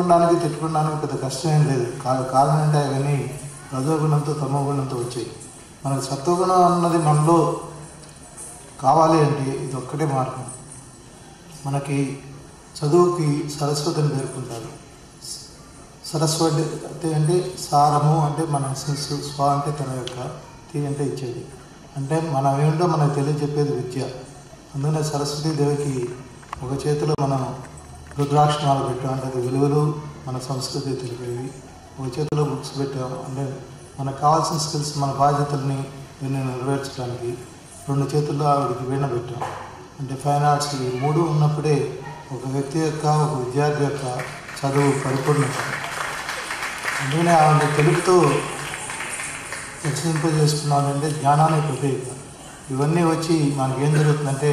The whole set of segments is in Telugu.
ఉండడానికి తిట్టుకోవడానికి పెద్ద కష్టం ఏం లేదు. కాలం అంటే అవన్నీ రజోగుణంతో తమోగుణంతో వచ్చాయి. మనకు సత్వగుణం అన్నది మనలో కావాలి అంటే ఇది ఒక్కటే మార్గం. మనకి చదువుకి సరస్వతిని పేర్కొంటారు. సరస్వతి అంటే సారము అంటే మన స్వ అంటే తన యొక్క తి అంటే ఇచ్చేది, అంటే మనం ఏంటో మనకు తెలియజెప్పేది విద్య. అందుకనే సరస్వతీదేవికి ఒక చేతిలో మనం రుద్రాక్షణాలు పెట్టాం అంటే అది విలువలు మన సంస్కృతి తెలిపేవి. ఒక చేతిలో బుక్స్ పెట్టాం అంటే మనకు కావాల్సిన స్కిల్స్ మన బాధ్యతల్ని దీన్ని నెరవేర్చడానికి. 2 చేతుల్లో ఆవిడకి వీణ పెట్టాం అంటే ఫైన్ ఆర్ట్స్. ఈ 3 ఉన్నప్పుడే ఒక వ్యక్తి యొక్క ఒక విద్యార్థి యొక్క చదువు పరిపూర్ణత. అందుకనే ఆవిడ తెలుగుతో రక్షింపజేసుకున్నానంటే జ్ఞానాన్ని ప్రతీక. ఇవన్నీ వచ్చి మనకేం జరుగుతుందంటే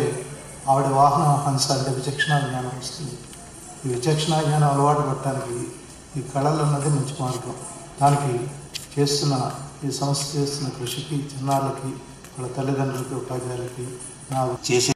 ఆవిడ వాహనం హంస అంటే విచక్షణ జ్ఞానం వస్తుంది. ఈ విచక్షణ జ్ఞానం అలవాటు పడటానికి ఈ కళలు అన్నది మంచి మార్గం. దానికి ఈ సంస్థ చేస్తున్న కృషికి చిన్నారులకి వాళ్ళ తల్లిదండ్రులకి ఉపాధ్యాయులకి నా చేసే